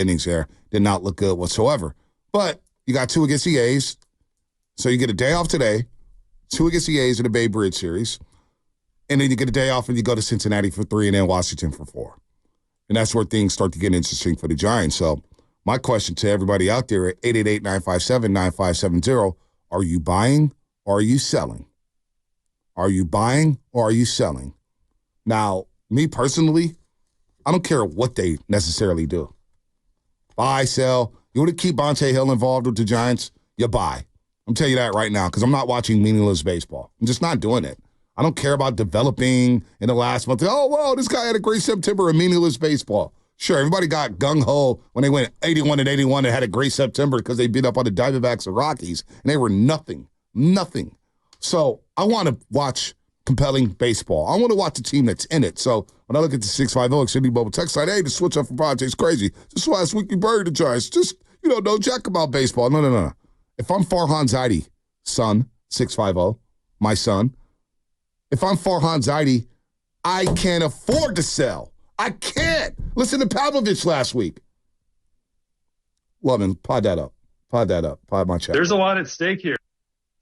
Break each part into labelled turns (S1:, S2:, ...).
S1: innings there. Did not look good whatsoever. But you got 2 against the A's, so you get a day off today, 2 against the A's in the Bay Bridge series, and then you get a day off and you go to Cincinnati for 3 and then Washington for 4. And that's where things start to get interesting for the Giants. So my question to everybody out there at 888-957-9570, are you buying or are you selling? Are you buying or are you selling? Now, me personally, I don't care what they necessarily do. Buy, sell. You want to keep Bonte Hill involved with the Giants? You buy. I'm telling you that right now because I'm not watching meaningless baseball. I'm just not doing it. I don't care about developing in the last month. Oh, well, this guy had a great September of meaningless baseball. Sure, everybody got gung-ho when they went 81-81 and had a great September because they beat up on the Diamondbacks and Rockies, and they were nothing. So I want to watch compelling baseball. I want to watch a team that's in it. So when I look at the 650 Xfinity Mobile text line, hey, the switch up for Bonte is crazy. Just last week you buried the Giants. Just, no jack about baseball. No. If I'm Farhan Zaidi, son, 650, my son, if I'm Farhan Zaidi, I can't afford to sell. I can't. Listen to Pavlovich last week. Lovin, pod that up. Pod my chat.
S2: There's a lot at stake here.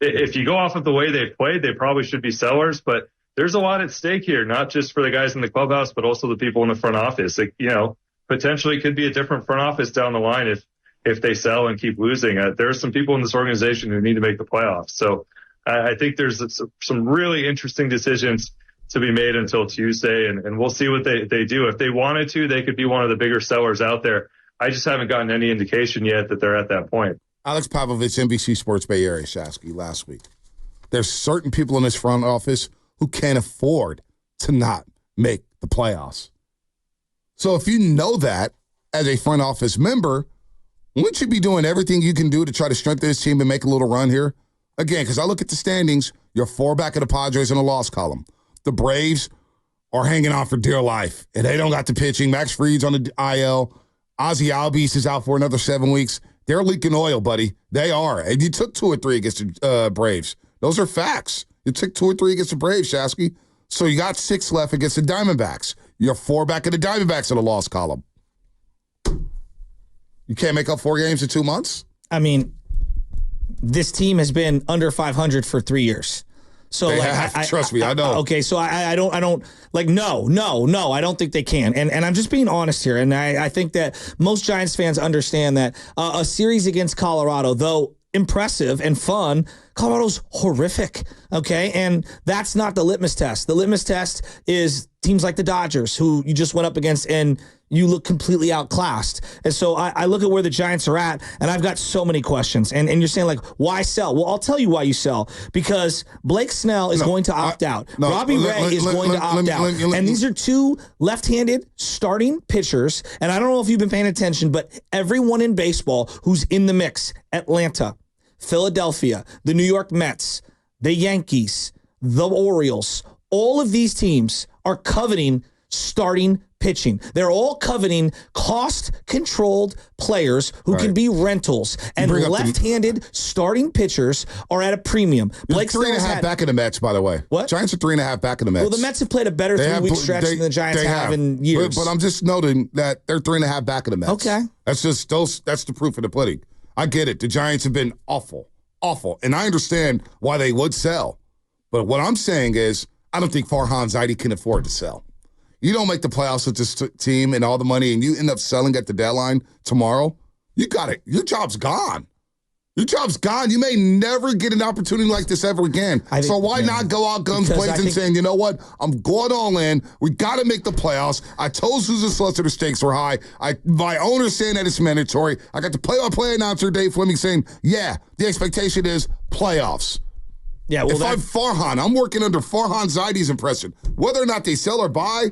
S2: If you go off of the way they've played, they probably should be sellers, but there's a lot at stake here, not just for the guys in the clubhouse, but also the people in the front office. Potentially could be a different front office down the line if they sell and keep losing. There are some people in this organization who need to make the playoffs. So I think there's some really interesting decisions to be made until Tuesday, and we'll see what they do. If they wanted to, they could be one of the bigger sellers out there. I just haven't gotten any indication yet that they're at that point.
S1: Alex Pavlovich, NBC Sports Bay Area, Shasky, last week. There's certain people in this front office who can't afford to not make the playoffs. So if you know that as a front office member, wouldn't you be doing everything you can do to try to strengthen this team and make a little run here? Again, because I look at the standings, you're 4 back of the Padres in the loss column. The Braves are hanging on for dear life, and they don't got the pitching. Max Fried's on the IL. Ozzie Albies is out for another 7 weeks. They're leaking oil, buddy. They are. And you took 2 or 3 against the Braves. Those are facts. You took 2 or 3 against the Braves, Shasky. So you got 6 left against the Diamondbacks. You're 4 back of the Diamondbacks in the loss column. You can't make up 4 games in 2 months?
S3: I mean, this team has been under 500 for 3 years. So
S1: trust me, I know.
S3: Okay, so I don't no, I don't think they can. And I'm just being honest here. And I think that most Giants fans understand that a series against Colorado, though impressive and fun, Colorado's horrific, okay? And that's not the litmus test. The litmus test is teams like the Dodgers, who you just went up against and you look completely outclassed. And so I look at where the Giants are at, and I've got so many questions. And you're saying, like, why sell? Well, I'll tell you why you sell. Because Blake Snell is going to opt out. Robbie Ray is going to opt out. And these are 2 left-handed starting pitchers. And I don't know if you've been paying attention, but everyone in baseball who's in the mix, Atlanta, Philadelphia, the New York Mets, the Yankees, the Orioles, all of these teams are coveting starting pitching. They're all coveting cost-controlled players who can be rentals. And left-handed starting pitchers are at a premium.
S1: Blake 3.5 back in the Mets, by the way.
S3: What?
S1: Giants are 3.5 back in the Mets.
S3: Well, the Mets have played a better 3-week stretch than the Giants have in years.
S1: But I'm just noting that they're 3.5 back in the Mets.
S3: Okay.
S1: That's the proof of the pudding. I get it. The Giants have been awful. And I understand why they would sell. But what I'm saying is I don't think Farhan Zaidi can afford to sell. You don't make the playoffs with this team and all the money, and you end up selling at the deadline tomorrow, you got it. Your job's gone. Your job's gone. You may never get an opportunity like this ever again. So why not go out guns blazing saying, you know what, I'm going all in. We got to make the playoffs. I told Susan Slusser the stakes were high. My owner's saying that it's mandatory. I got the play-by-play announcer, Dave Fleming, saying, yeah, the expectation is playoffs. Yeah, well, if I'm Farhan, I'm working under Farhan Zaidi's impression. Whether or not they sell or buy,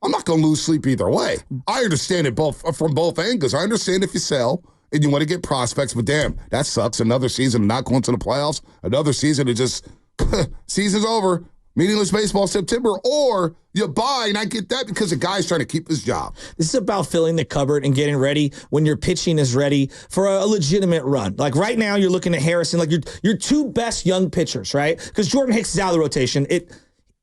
S1: I'm not going to lose sleep either way. I understand it from both angles. I understand if you sell and you want to get prospects, but damn, that sucks. Another season of not going to the playoffs. Another season of just, season's over. Meaningless baseball September, or you buy, and I get that because the guy's trying to keep his job.
S3: This is about filling the cupboard and getting ready when your pitching is ready for a legitimate run. Like right now, you're looking at Harrison, like your 2 best young pitchers, right? Because Jordan Hicks is out of the rotation.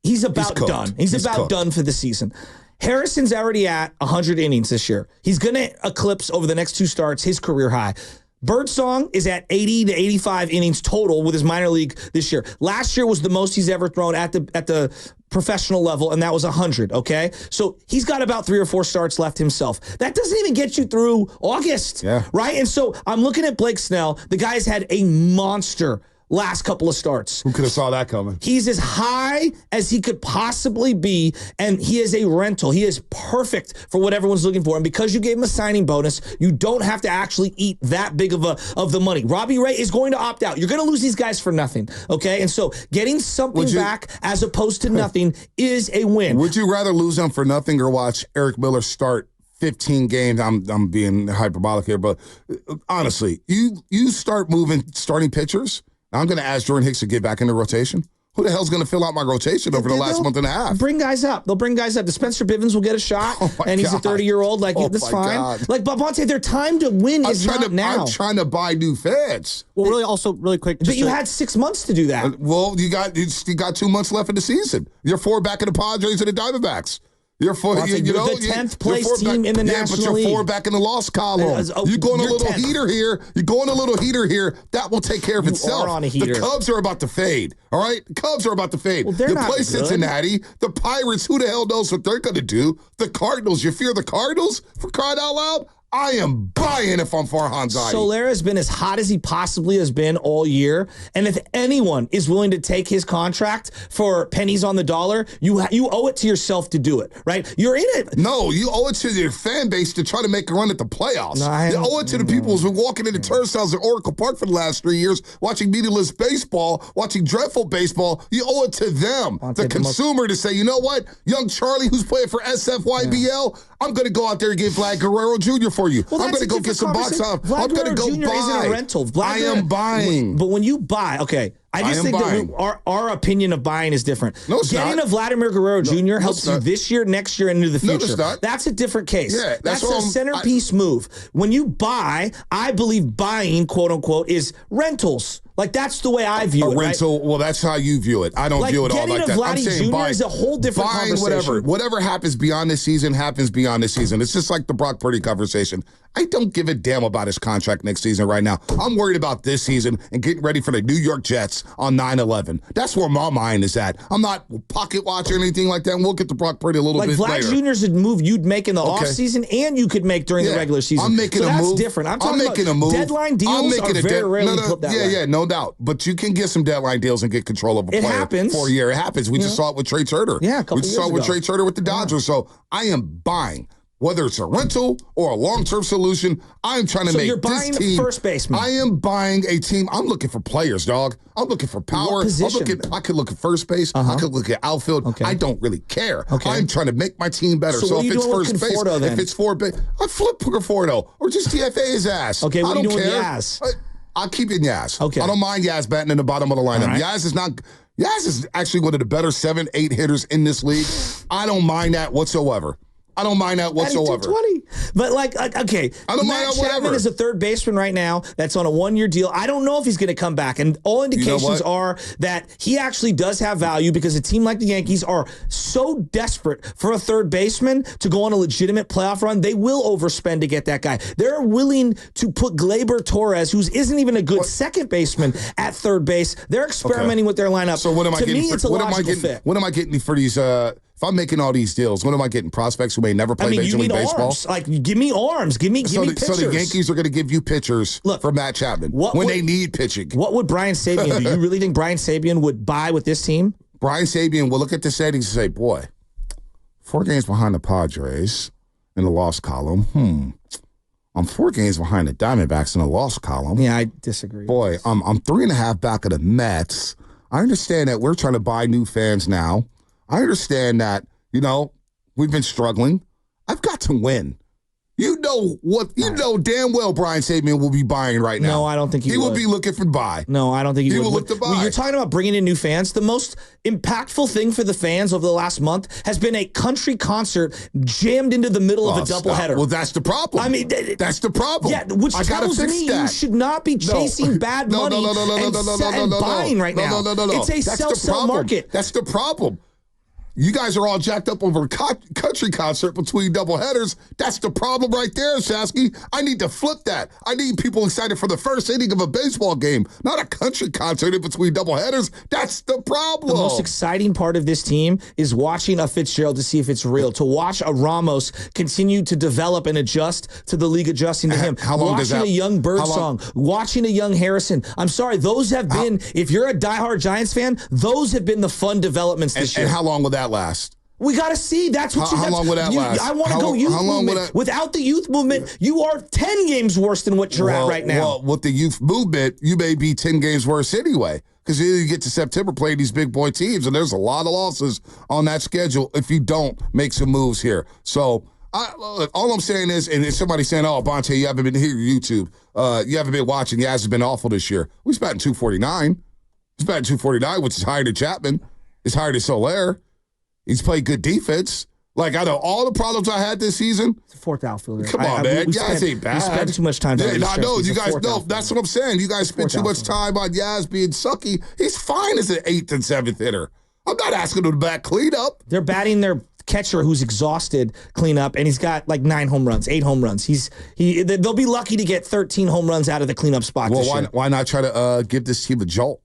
S3: He's about done. He's about done for the season. Harrison's already at 100 innings this year. He's going to eclipse over the next 2 starts his career high. Birdsong is at 80 to 85 innings total with his minor league this year. Last year was the most he's ever thrown at the professional level, and that was 100, okay? So he's got about 3 or 4 starts left himself. That doesn't even get you through August, right? And so I'm looking at Blake Snell. The guy's had a monster last couple of starts.
S1: Who could have saw that coming?
S3: He's as high as he could possibly be, and he is a rental. He is perfect for what everyone's looking for. And because you gave him a signing bonus, you don't have to actually eat that big of the money. Robbie Ray is going to opt out. You're going to lose these guys for nothing, okay? And so getting something back as opposed to nothing is a win.
S1: Would you rather lose them for nothing or watch Eric Miller start 15 games? I'm being hyperbolic here, but honestly, you start moving starting pitchers. I'm going to ask Jordan Hicks to get back in the rotation. Who the hell's going to fill out my rotation over the last month and a half?
S3: Bring guys up. They'll bring guys up. The Spencer Bivens will get a shot, and he's a 30-year-old. That's fine. God. Like, but Bonte, their time to win is not now.
S1: I'm trying to buy new fans.
S4: Well, really quick.
S3: But you had 6 months to do that.
S1: Well, you got 2 months left in the season. You're 4 back in the Padres and the Diamondbacks. You're 4.
S3: Well, you're the 10th place team in the National League.
S1: But you're 4 back in the loss column. You're going a little 10th. Heater here. You're going a little heater here. That will take care of itself.
S3: Are on a heater.
S1: The Cubs are about to fade. All right, the Cubs are about to fade.
S3: Well, they're
S1: you
S3: not
S1: play
S3: good.
S1: Cincinnati. The Pirates. Who the hell knows what they're going to do? The Cardinals. You fear the Cardinals? For crying out loud. I am buying if I'm Farhan Zaidi.
S3: Soler has been as hot as he possibly has been all year. And if anyone is willing to take his contract for pennies on the dollar, you owe it to yourself to do it, right? You're in it.
S1: No, you owe it to your fan base to try to make a run at the playoffs. You owe it to the people who've been walking into turnstiles at Oracle Park for the last 3 years, watching meaningless baseball, watching dreadful baseball. You owe it to them, the consumer, to say, you know what? Young Charlie, who's playing for SFYBL, I'm going to go out there and get Vlad Guerrero Jr. for you.
S3: Well,
S1: I'm going to go get some box off. I'm going to go
S3: Jr.
S1: buy.
S3: Isn't a rental.
S1: I am buying.
S3: But when you buy, okay, I just think that our opinion of buying is different.
S1: No, it's
S3: Getting
S1: not.
S3: a Vladimir Guerrero Jr. helps you this year, next year, and into the future.
S1: No, it's not.
S3: That's a different case.
S1: Yeah,
S3: that's a centerpiece move. When you buy, I believe buying, quote unquote, is rentals. Like, that's the way I view it.
S1: A rental, well, that's how you view it. I don't view it all like that.
S3: I'm saying Jr. is a whole different conversation.
S1: Whatever happens beyond this season happens beyond this season. It's just like the Brock Purdy conversation. I don't give a damn about his contract next season right now. I'm worried about this season and getting ready for the New York Jets on 9/11. That's where my mind is at. I'm not pocket watching or anything like that, and we'll get to Brock Purdy a little bit later.
S3: Vlad Jr.'s a move you'd make in the offseason and you could make during the regular season.
S1: I'm making a move.
S3: That's different. I'm making a move. Deadline deals are very rarely put that way.
S1: Yeah, no doubt. But you can get some deadline deals and get control of a player for a year. It happens. We just saw it with Trey Turner.
S3: Yeah, a couple
S1: years ago. We saw it with Trey Turner with the Dodgers. So I am buying. Whether it's a rental or a long-term solution, I'm trying to make
S3: you're buying
S1: this team.
S3: First baseman.
S1: I am buying a team. I'm looking for players, dog. I'm looking for power.
S3: What position?
S1: I could look at first base. I could look at outfield.
S3: Okay.
S1: I don't really care.
S3: Okay.
S1: I'm trying to make my team better.
S3: So
S1: if it's first base,
S3: then?
S1: if it's fourth base, I flip Conforto or just DFA his ass.
S3: Okay, what
S1: I
S3: are you
S1: don't
S3: doing with
S1: care.
S3: Yaz?
S1: I'll keep it in Yaz.
S3: Okay.
S1: I don't mind Yaz batting in the bottom of the lineup.
S3: Right.
S1: Yaz is actually one of the better 7-8 hitters in this league. I don't mind that whatsoever. I don't mind that whatsoever.
S3: 220. But, okay.
S1: I don't mind
S3: Matt
S1: that
S3: Chapman
S1: whatever.
S3: is a third baseman right now that's on a 1-year deal. I don't know if he's going to come back. And all indications are that he actually does have value because a team like the Yankees are so desperate for a third baseman to go on a legitimate playoff run. They will overspend to get that guy. They're willing to put Gleyber Torres, who isn't even a good second baseman, at third base. They're experimenting with their lineup.
S1: So what am I getting?
S3: It's a logical fit.
S1: What am I getting for these? If I'm making all these deals, what am I getting? Prospects who may never play Major League Baseball?
S3: Arms. Give me arms. Give me pitchers.
S1: So the Yankees are going to give you pitchers for Matt Chapman they need pitching.
S3: What would Brian Sabian do? You really think Brian Sabian would buy with this team?
S1: Brian Sabian will look at the settings and say, boy, 4 games behind the Padres in the loss column. I'm 4 games behind the Diamondbacks in the loss column.
S3: Yeah, I disagree.
S1: Boy, I'm 3.5 back of the Mets. I understand that we're trying to buy new fans now. I understand that, we've been struggling. I've got to win. You know damn well Brian Sabian will be buying right now.
S3: No, I don't think he would.
S1: He will be looking for buy.
S3: No, I don't think he would.
S1: He will look to buy.
S3: You're talking about bringing in new fans. The most impactful thing for the fans over the last month has been a country concert jammed into the middle of a doubleheader.
S1: Well, that's the problem.
S3: I mean,
S1: that's the problem.
S3: Yeah, which tells me you should not be chasing bad money and buying right now.
S1: No.
S3: It's a sell market.
S1: That's the problem. You guys are all jacked up over a country concert between doubleheaders. That's the problem right there, Shasky. I need to flip that. I need people excited for the first inning of a baseball game, not a country concert in between doubleheaders. That's the problem.
S3: The most exciting part of this team is watching a Fitzgerald to see if it's real, to watch a Ramos continue to develop and adjust to the league adjusting to him.
S1: How long does that?
S3: Watching a young Birdsong, watching a young Harrison. I'm sorry, those have been, if you're a diehard Giants fan, those have been the fun developments this year.
S1: And how long will that last?
S3: We got to see. That's what
S1: How long will that last?
S3: I want to go youth movement. Without the youth movement, you are 10 games worse than what you're at right now.
S1: Well, with the youth movement, you may be 10 games worse anyway, because you get to September playing these big boy teams, and there's a lot of losses on that schedule if you don't make some moves here. So all I'm saying is, and somebody saying, oh, Bonte, you haven't been here YouTube. You haven't been watching. Yaz has been awful this year. He's batting 249. He's batting 249, which is higher than Chapman. It's higher than Soler. He's played good defense. Like, out of all the problems I had this season.
S3: It's a fourth outfielder.
S1: Come on, man. Yaz ain't bad.
S3: We spent too much time.
S1: I know. You guys know. That's what I'm saying. You guys spend too much time on Yaz being sucky. He's fine as an 8th and 7th hitter. I'm not asking him to bat cleanup.
S3: They're batting their catcher who's exhausted cleanup, and he's got like 9 home runs, 8 home runs. They'll be lucky to get 13 home runs out of the cleanup spot.
S1: Well, why not try to give this team a jolt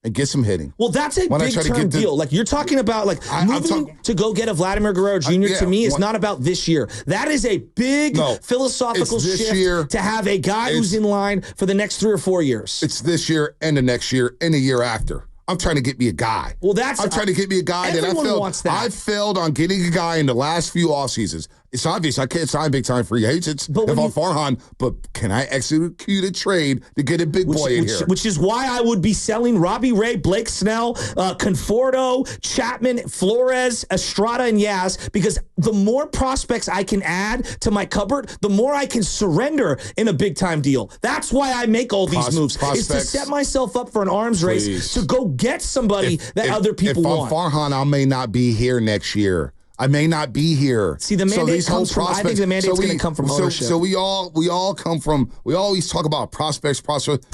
S1: and get some hitting?
S3: Well, that's a big-term deal. Like, you're talking about, like, moving to go get a Vladimir Guerrero Jr. To me is not about this year. That is a big philosophical shift to have a guy who's in line for the next 3 or 4 years.
S1: It's this year and the next year and the year after. I'm trying to get me a guy.
S3: Well,
S1: I'm trying to get me a guy that
S3: wants that.
S1: I failed on getting a guy in the last few off seasons. It's obvious I can't sign big-time free agents if I'm Farhan, but can I execute a trade to get a big boy in here?
S3: Which is why I would be selling Robbie Ray, Blake Snell, Conforto, Chapman, Flores, Estrada, and Yaz, because the more prospects I can add to my cupboard, the more I can surrender in a big-time deal. That's why I make all these moves, is to set myself up for an arms race to go get somebody that other people want.
S1: If I'm Farhan, I may not be here next year. I may not be here.
S3: See, the mandate comes from, I think the mandate's going to come from ownership.
S1: So we all come from, we always talk about prospects.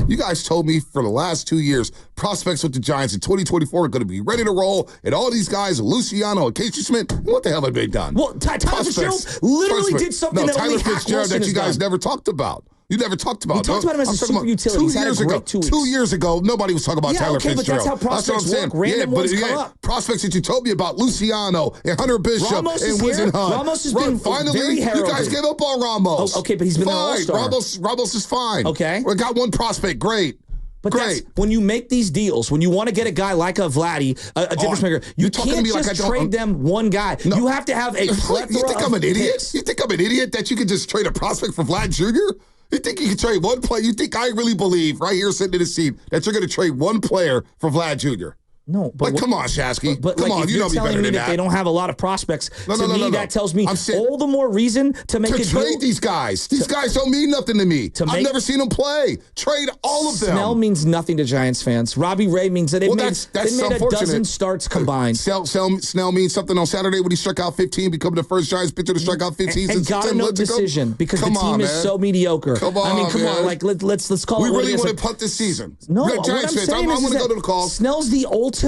S1: You guys told me for the last 2 years, prospects with the Giants in 2024 are going to be ready to roll, and all these guys, Luciano and Casey Smith, what the hell have they done?
S3: Well, Tyler Fitzgerald literally did something that only Hack Wilson
S1: that you guys never talked about. You never talked about.
S3: We talked about him as a super utility.
S1: 2 years ago. 2 years ago, nobody was talking about Tyler Fitzgerald.
S3: But that's how prospects work. Random ones come up.
S1: Prospects that you told me about, Luciano and Hunter Bishop and Wizenhunt.
S3: Ramos has been very heralded.
S1: You guys gave up on Ramos.
S3: Oh, okay, but he's been an all-star.
S1: Ramos is fine.
S3: Okay.
S1: We got one prospect. Great.
S3: But when you make these deals, when you want to get a guy like a Vladdy, a difference maker, you can't just trade them one guy. No. You have to have a plethora.
S1: You think I'm an idiot?
S3: Picks.
S1: You think I'm an idiot that you can just trade a prospect for Vlad Jr.? You think you can trade one player? You think I really believe right here sitting in the seat that you're going to trade one player for Vlad Jr.?
S3: No,
S1: but come on, Shasky.
S3: But
S1: come on,
S3: you know me better than that. They don't have a lot of prospects. That tells me all the more reason to make a deal.
S1: To trade these guys. These guys don't mean nothing to me. I've never seen them play. Trade all of them.
S3: Snell means nothing to Giants fans. Robbie Ray means that they made a dozen starts combined.
S1: Snell means something on Saturday when he struck out 15, becoming the first Giants pitcher to strike out 15
S3: and got a no decision because the team is so mediocre.
S1: Come on.
S3: Like let's call it.
S1: We really want to punt this season.
S3: No, what I'm saying is
S1: to go to the calls.
S3: Snell's the ultimate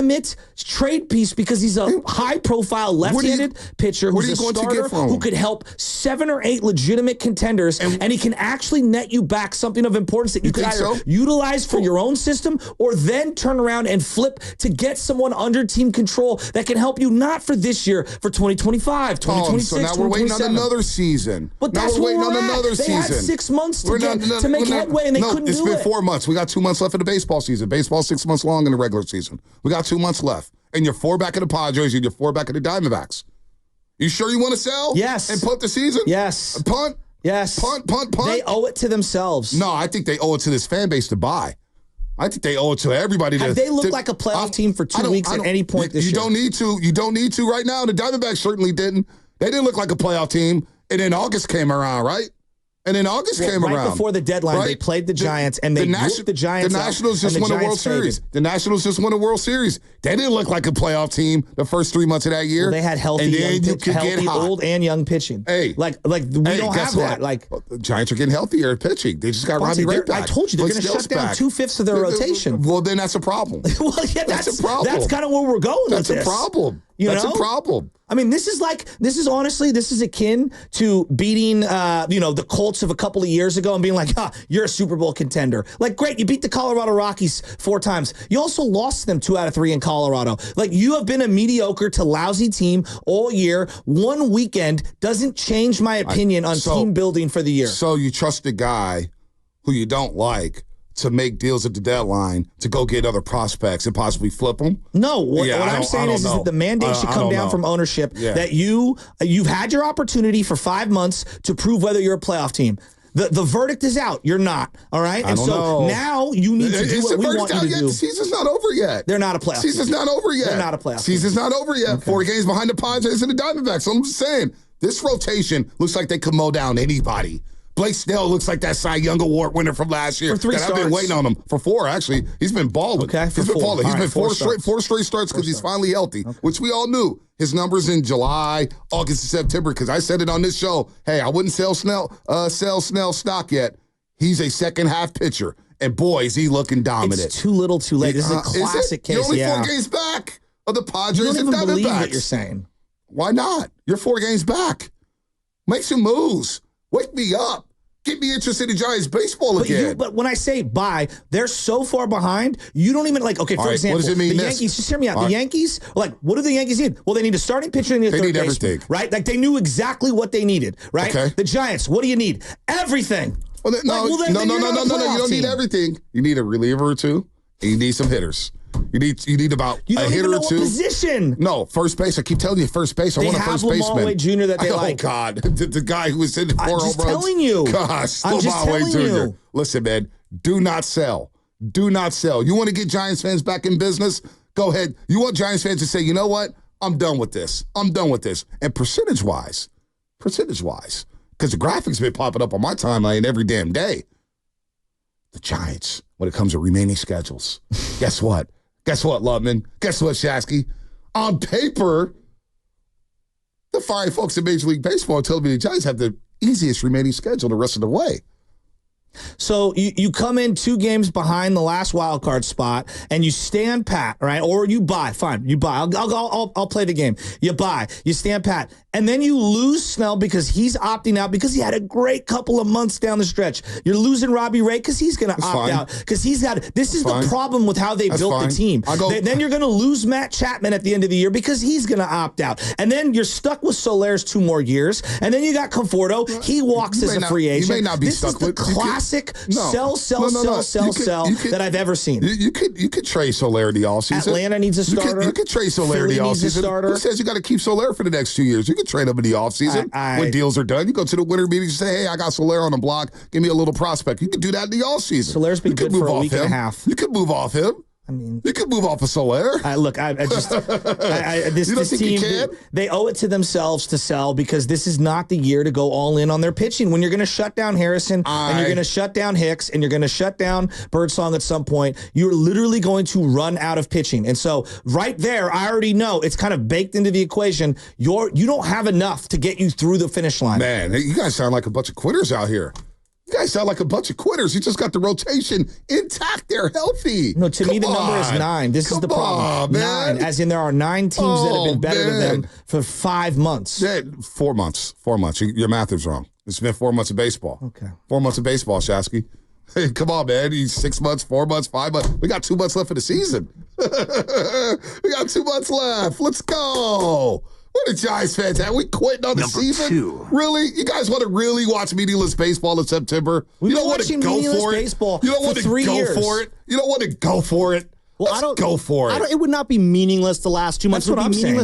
S3: trade piece because he's a high-profile left-handed pitcher who's a starter who could help 7 or 8 legitimate contenders, and he can actually net you back something of importance that you could either utilize for your own system or then turn around and flip to get someone under team control that can help you not for this year, for 2025, 2026,
S1: so now we're waiting on another season.
S3: But that's
S1: we're waiting on another
S3: season. They had 6 months to make headway, and they couldn't do it.
S1: It's been 4 months. We got 2 months left in the baseball season. Baseball's 6 months long in the regular season. We got 2 months left. And you're 4 back in the Padres and you're 4 back in the Diamondbacks. You sure you want to sell?
S3: Yes.
S1: And punt the season?
S3: Yes.
S1: Punt?
S3: Yes.
S1: Punt.
S3: They owe it to themselves.
S1: No, I think they owe it to this fan base to buy. I think they owe it to everybody.
S3: Have they looked like a playoff team for 2 weeks at any point this year?
S1: You don't need to. You don't need to right now. The Diamondbacks certainly didn't. They didn't look like a playoff team. And then August came around, right? And then August came around.
S3: Right before the deadline, they played the Giants, and they whooped the Giants.
S1: The Nationals just won a World Series. The Nationals just won a World Series. They didn't look like a playoff team the first 3 months of that year.
S3: Well, they had healthy old and young pitching.
S1: Hey,
S3: we don't have that.
S1: The Giants are getting healthier at pitching. They just got Robbie Ray back.
S3: I told you they're going to shut down 2/5 of their rotation.
S1: Well, then that's a problem.
S3: Well, yeah, that's a problem. That's kind of where we're going with this.
S1: That's a problem. That's a problem.
S3: I mean, this is akin to beating, the Colts of a couple of years ago and being like, you're a Super Bowl contender. Like, great, you beat the Colorado Rockies 4 times. You also lost them 2 out of 3 in Colorado. Like, you have been a mediocre to lousy team all year. One weekend doesn't change my opinion on team building for the year.
S1: So you trust a guy who you don't like to make deals at the deadline to go get other prospects and possibly flip them?
S3: No, what I'm saying is that the mandate should come down from ownership that you've had your opportunity for 5 months to prove whether you're a playoff team. The verdict is out. You're not. All right? And so now you need to do what we want you to do.
S1: The season's not over yet.
S3: They're not a playoff
S1: Season's
S3: team.
S1: not over yet.
S3: They're not a playoff
S1: Season's
S3: team.
S1: not over yet. Okay. 4 games behind the Padres and the Diamondbacks. So I'm just saying, this rotation looks like they could mow down anybody. Blake Snell looks like that Cy Young Award winner from last year.
S3: For 3 starts.
S1: I've been waiting on him for 4, actually. He's been balling.
S3: Okay,
S1: He's been balling. He's been 4 straight starts because he's finally healthy, which we all knew. His numbers in July, August, and September, because I said it on this show. Hey, I wouldn't sell Snell stock yet. He's a second-half pitcher. And, boy, is he looking dominant.
S3: It's too little too late. This is a classic case.
S1: You're only 4 games back of the Padres and Diamondbacks.
S3: You don't even believe what you're saying.
S1: Why not? You're 4 games back. Make some moves. Wake me up. Get me interested in Giants baseball again.
S3: But when I say buy, they're so far behind, you don't even for example,
S1: what does it mean
S3: the Yankees, just hear me out. The Yankees, what do the Yankees need? Well, they need a starting pitcher and a third baseman. Everything. Right? Like, they knew exactly what they needed, right? Okay. The Giants, what do you need? Everything.
S1: Well, no. You don't need everything. You need a reliever or 2, and you need some hitters. You need about a hitter or 2.
S3: Position.
S1: No, first base. I keep telling you, first base. I want a first baseman.
S3: They have Jr. that they like.
S1: Oh, God. The guy who was hitting 4 home runs.
S3: I'm just telling you.
S1: Gosh, Lomawe Jr. Listen, man, do not sell. Do not sell. You want to get Giants fans back in business? Go ahead. You want Giants fans to say, you know what? I'm done with this. I'm done with this. And percentage-wise, because the graphics been popping up on my timeline every damn day. The Giants, when it comes to remaining schedules, guess what? Guess what, Lubman? Guess what, Shasky? On paper, the fine folks in Major League Baseball tell me the Giants have the easiest remaining schedule the rest of the way.
S3: So you come in 2 games behind the last wild card spot, and you stand pat, right? Or you buy. Fine, you buy. I'll play the game. You buy. You stand pat, and then you lose Snell because he's opting out because he had a great couple of months down the stretch. You're losing Robbie Ray because he's going to opt out because he's got. This is the problem with how they built the team. Then you're going to lose Matt Chapman at the end of the year because he's going to opt out, and then you're stuck with Solares 2 more years, and then you got Conforto. He walks as a free agent.
S1: You may not be
S3: this
S1: stuck
S3: is the
S1: with
S3: classic sell that I've ever seen.
S1: You could trade Soler the offseason.
S3: Atlanta needs a starter.
S1: You could trade Soler the offseason. Who says you got to keep Soler for the next 2 years? You could trade him in the offseason when deals are done. You go to the winter meetings and say, hey, I got Soler on the block. Give me a little prospect. You could do that in the offseason.
S3: Soler's been good for a week and a half.
S1: You could move off him. I mean, you could move off of Soler.
S3: This team, they owe it to themselves to sell because this is not the year to go all in on their pitching. When you're going to shut down Harrison and you're going to shut down Hicks and you're going to shut down Birdsong at some point, you're literally going to run out of pitching. And so right there, I already know it's kind of baked into the equation. You don't have enough to get you through the finish line.
S1: Man, you guys sound like a bunch of quitters out here. You guys sound like a bunch of quitters. You just got the rotation intact. They're healthy.
S3: No, to me, the number is 9. This is the problem. 9, as in there are 9 teams that have been better than them for 5 months.
S1: Yeah, 4 months. 4 months. Your math is wrong. It's been 4 months of baseball.
S3: Okay.
S1: 4 months of baseball, Shasky. Hey, come on, man. 6 months, 4 months, 5 months. We got 2 months left of the season. We got 2 months left. Let's go. What are Giants fans at? We quitting on the season? 2. Really? You guys want to really watch meaningless baseball in September?
S3: You don't want to go for it? You don't want to go
S1: for it? You don't want to go for it? Let's go for it.
S4: It would not be meaningless the last 2 months.
S3: That's what I'm saying.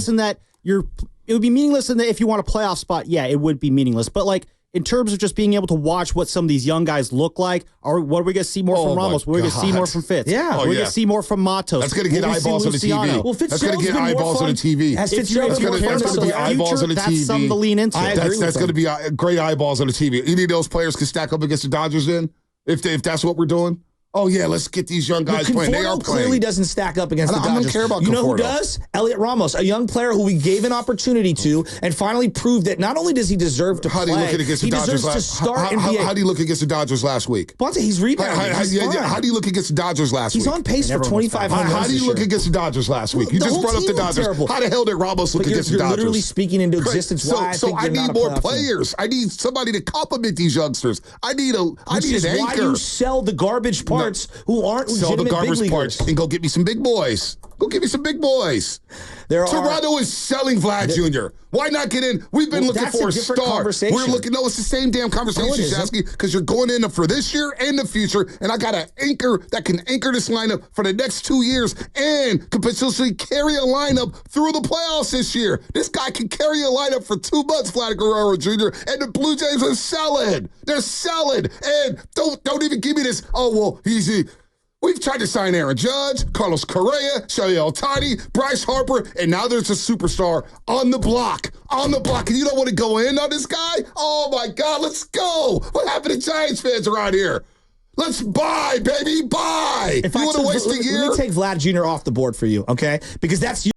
S4: It would be meaningless in that if you want a playoff spot, yeah, it would be meaningless. But like in terms of just being able to watch what some of these young guys look like, or what are we going to see more from Ramos? What are we going to see more from Fitz?
S3: Yeah.
S4: We're going to see more from Matos.
S1: That's going to get eyeballs on the TV.
S3: Well,
S1: that's going to get eyeballs on the TV.
S3: That's going
S1: to be eyeballs on the TV.
S4: That's something to lean into.
S1: That's going to be great eyeballs on the TV. Any of those players can stack up against the Dodgers then? If that's what we're doing? Oh, yeah, let's get these young guys playing. They are playing.
S3: Clearly doesn't stack up against the Dodgers.
S1: I don't care about
S3: You know who
S1: Conforto.
S3: does? Elliot Ramos, a young player who we gave an opportunity to and finally proved that not only does he deserve to
S1: How
S3: play,
S1: do you look against the
S3: he
S1: Dodgers
S3: deserves to start and be
S1: how do you look against the Dodgers last week?
S3: Bonte, he's rebounding.
S1: How do you look against the Dodgers last week?
S3: He's on pace for 2,500.
S1: How do you look against the Dodgers last week? You just brought up the Dodgers.
S3: Terrible.
S1: How the hell did Ramos look against the Dodgers?
S3: You're literally speaking into existence. Why
S1: So I need more players. I need somebody to complement these youngsters. I need an anchor.
S3: Why you sell the garbage parts who aren't legitimate big leaguers. Parts
S1: and go get me some big boys. Go get me some big boys. Toronto is selling Vlad Jr. Why not get in? We've been looking for a star. We're looking. No, it's the same damn conversation, Shasky, because you're going in for this year and the future, and I got an anchor that can anchor this lineup for the next 2 years and could potentially carry a lineup through the playoffs this year. This guy can carry a lineup for 2 months, Vlad Guerrero Jr., and the Blue Jays are selling. They're selling, and don't even give me this. Oh well, easy. We've tried to sign Aaron Judge, Carlos Correa, Shohei Ohtani, Bryce Harper, and now there's a superstar on the block. On the block. And you don't want to go in on this guy? Oh, my God, let's go. What happened to Giants fans around here? Let's buy, baby, buy.
S3: If
S1: you want to waste a year?
S3: Let me take Vlad Jr. off the board for you, okay? Because that's